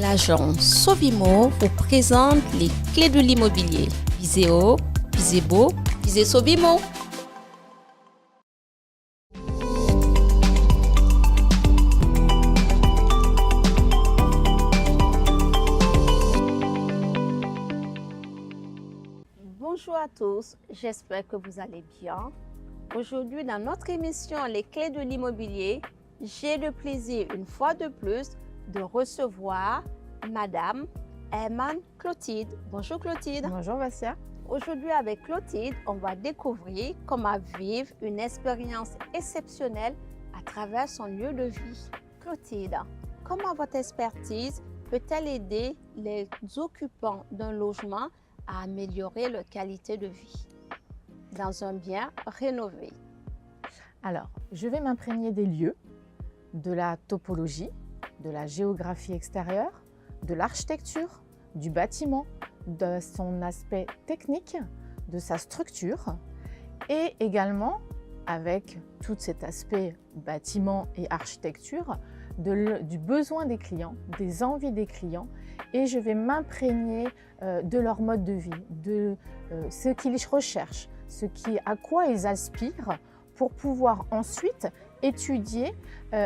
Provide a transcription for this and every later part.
l'agence Sovimo vous présente les clés de l'immobilier. Visez haut, visez beau, visez Sovimo. Bonjour à tous, j'espère que vous allez bien. Aujourd'hui, dans notre émission Les clés de l'immobilier, j'ai le plaisir, une fois de plus, de recevoir Madame Herman Clotilde. Bonjour Clotilde. Bonjour Vassia. Aujourd'hui, avec Clotilde, on va découvrir comment vivre une expérience exceptionnelle à travers son lieu de vie. Clotilde, comment votre expertise peut-elle aider les occupants d'un logement à améliorer leur qualité de vie dans un bien rénové? Alors, je vais m'imprégner des lieux, de la topologie, de la géographie extérieure, de l'architecture, du bâtiment, de son aspect technique, de sa structure et également, avec tout cet aspect bâtiment et architecture, du besoin des clients, des envies des clients, et je vais m'imprégner de leur mode de vie, de ce qu'ils recherchent, à quoi ils aspirent pour pouvoir ensuite étudier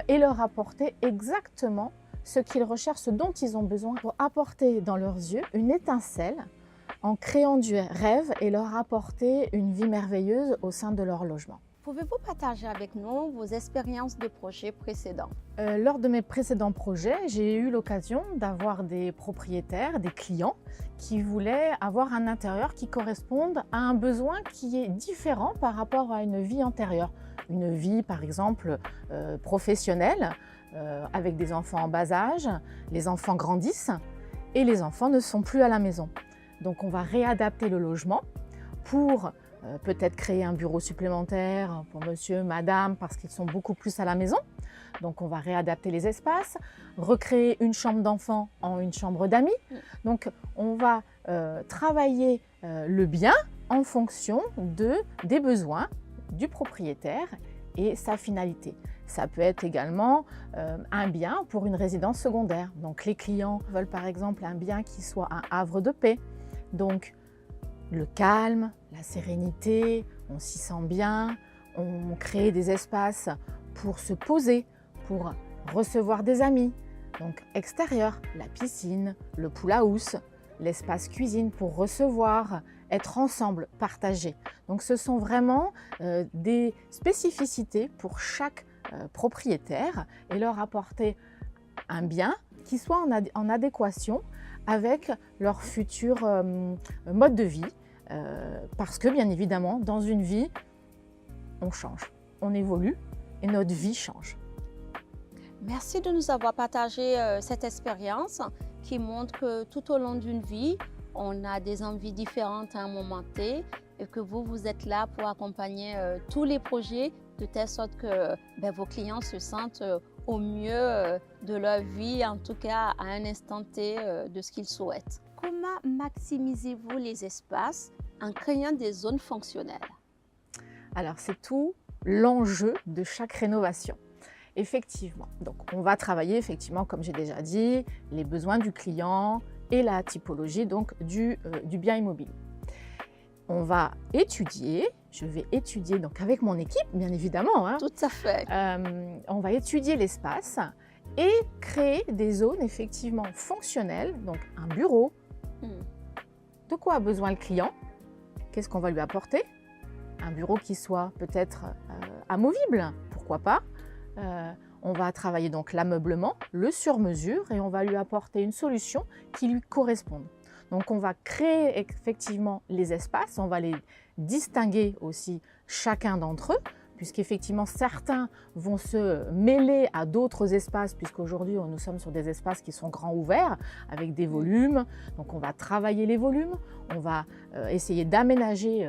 et leur apporter exactement ce qu'ils recherchent, ce dont ils ont besoin pour apporter dans leurs yeux une étincelle en créant du rêve et leur apporter une vie merveilleuse au sein de leur logement. Pouvez-vous partager avec nous vos expériences de projets précédents? Lors de mes précédents projets, j'ai eu l'occasion d'avoir des propriétaires, des clients qui voulaient avoir un intérieur qui corresponde à un besoin qui est différent par rapport à une vie antérieure. Une vie par exemple professionnelle, avec des enfants en bas âge, les enfants grandissent et les enfants ne sont plus à la maison. Donc on va réadapter le logement pour peut-être créer un bureau supplémentaire pour monsieur, madame, parce qu'ils sont beaucoup plus à la maison. Donc on va réadapter les espaces, recréer une chambre d'enfant en une chambre d'amis. Donc on va travailler le bien en fonction des besoins du propriétaire et sa finalité. Ça peut être également un bien pour une résidence secondaire. Donc les clients veulent par exemple un bien qui soit un havre de paix. Donc le calme, la sérénité, on s'y sent bien, on crée des espaces pour se poser, pour recevoir des amis. Donc extérieur, la piscine, le pool house, l'espace cuisine pour recevoir, être ensemble, partager. Donc ce sont vraiment des spécificités pour chaque propriétaire et leur apporter un bien qui soit en adéquation avec leur futur mode de vie. Parce que bien évidemment, dans une vie, on change, on évolue et notre vie change. Merci de nous avoir partagé cette expérience qui montre que tout au long d'une vie, on a des envies différentes à un moment T et que vous êtes là pour accompagner tous les projets de telle sorte que vos clients se sentent au mieux de leur vie, en tout cas à un instant T de ce qu'ils souhaitent. Comment maximisez-vous les espaces en créant des zones fonctionnelles? Alors c'est tout l'enjeu de chaque rénovation. Effectivement, donc on va travailler effectivement, comme j'ai déjà dit, les besoins du client et la typologie donc du bien immobilier. On va étudier, je vais étudier donc avec mon équipe bien évidemment. Tout à fait. On va étudier l'espace et créer des zones effectivement fonctionnelles, donc un bureau. De quoi a besoin le client? Qu'est-ce qu'on va lui apporter? Un bureau qui soit peut-être amovible, pourquoi pas? On va travailler donc l'ameublement, le sur-mesure et on va lui apporter une solution qui lui corresponde. Donc on va créer effectivement les espaces, on va les distinguer aussi chacun d'entre eux, puisqu'effectivement certains vont se mêler à d'autres espaces, puisqu'aujourd'hui nous sommes sur des espaces qui sont grands ouverts, avec des volumes. Donc on va travailler les volumes, on va essayer d'aménager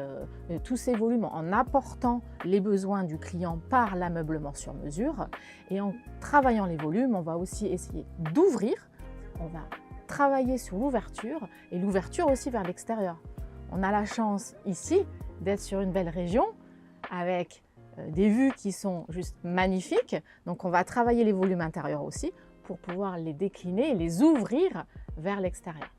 tous ces volumes en apportant les besoins du client par l'ameublement sur mesure. Et en travaillant les volumes, on va aussi essayer d'ouvrir, on va travailler sur l'ouverture et l'ouverture aussi vers l'extérieur. On a la chance ici d'être sur une belle région avec des vues qui sont juste magnifiques. Donc on va travailler les volumes intérieurs aussi pour pouvoir les décliner et les ouvrir vers l'extérieur.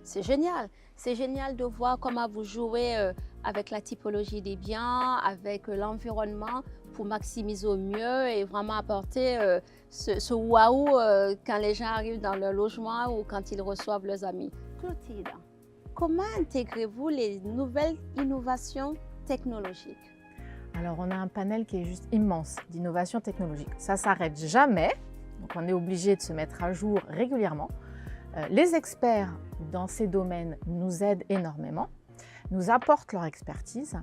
C'est génial. C'est génial de voir comment vous jouez avec la typologie des biens, avec l'environnement pour maximiser au mieux et vraiment apporter ce waouh quand les gens arrivent dans leur logement ou quand ils reçoivent leurs amis. Clotilde, comment intégrez-vous les nouvelles innovations technologiques? Alors, on a un panel qui est juste immense d'innovations technologiques. Ça ne s'arrête jamais, donc on est obligé de se mettre à jour régulièrement. Les experts dans ces domaines nous aident énormément, nous apportent leur expertise.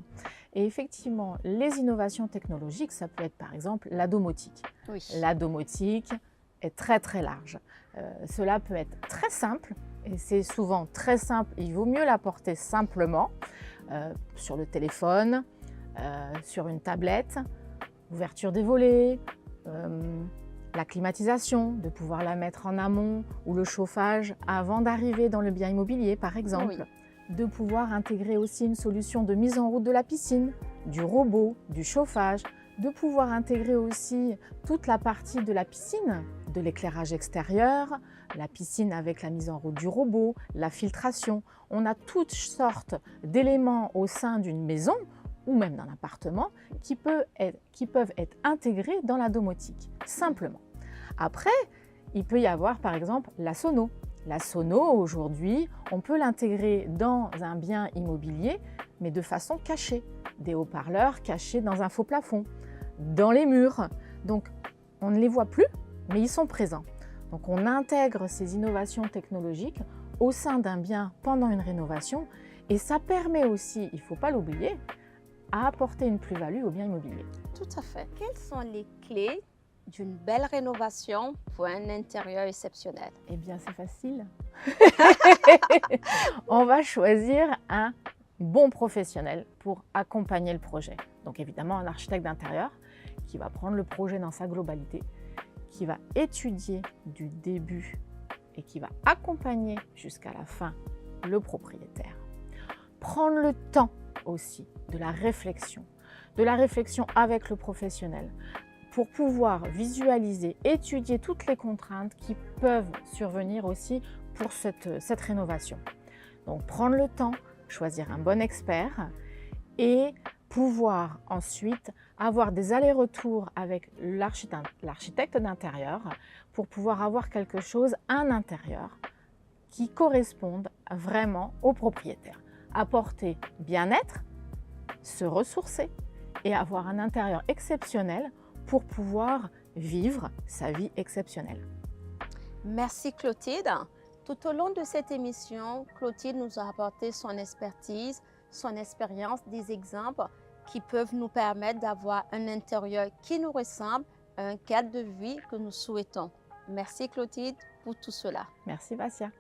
Et effectivement, les innovations technologiques, ça peut être par exemple la domotique. Oui. La domotique est très très large. Cela peut être très simple, et c'est souvent très simple. Il vaut mieux l'apporter simplement sur le téléphone, sur une tablette, ouverture des volets, la climatisation, de pouvoir la mettre en amont ou le chauffage avant d'arriver dans le bien immobilier par exemple. Oui. De pouvoir intégrer aussi une solution de mise en route de la piscine, du robot, du chauffage, de pouvoir intégrer aussi toute la partie de la piscine, de l'éclairage extérieur, la piscine avec la mise en route du robot, la filtration. On a toutes sortes d'éléments au sein d'une maison ou même d'un appartement qui peuvent être intégrés dans la domotique, simplement. Après, il peut y avoir par exemple la sono. La sono, aujourd'hui, on peut l'intégrer dans un bien immobilier, mais de façon cachée. Des haut-parleurs cachés dans un faux plafond, dans les murs. Donc, on ne les voit plus, mais ils sont présents. Donc, on intègre ces innovations technologiques au sein d'un bien pendant une rénovation et ça permet aussi, il ne faut pas l'oublier, à apporter une plus-value au bien immobilier. Tout à fait. Quelles sont les clés d'une belle rénovation pour un intérieur exceptionnel? Eh bien, c'est facile. On va choisir un bon professionnel pour accompagner le projet. Donc évidemment, un architecte d'intérieur qui va prendre le projet dans sa globalité, qui va étudier du début et qui va accompagner jusqu'à la fin le propriétaire. Prendre le temps aussi de la réflexion avec le professionnel pour pouvoir visualiser, étudier toutes les contraintes qui peuvent survenir aussi pour cette rénovation. Donc prendre le temps, choisir un bon expert et pouvoir ensuite avoir des allers-retours avec l'architecte d'intérieur pour pouvoir avoir quelque chose, un intérieur qui corresponde vraiment au propriétaire. Apporter bien-être, se ressourcer et avoir un intérieur exceptionnel pour pouvoir vivre sa vie exceptionnelle. Merci Clotilde. Tout au long de cette émission, Clotilde nous a apporté son expertise, son expérience, des exemples qui peuvent nous permettre d'avoir un intérieur qui nous ressemble, un cadre de vie que nous souhaitons. Merci Clotilde pour tout cela. Merci Vassia.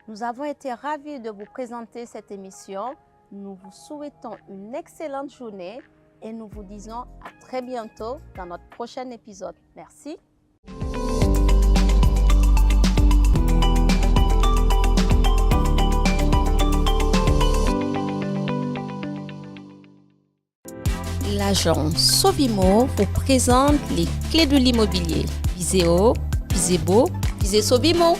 Nous avons été ravis de vous présenter cette émission. Nous vous souhaitons une excellente journée et nous vous disons à très bientôt dans notre prochain épisode. Merci. L'agence Sovimo vous présente les clés de l'immobilier. Visez haut, visez beau, visez Sovimo.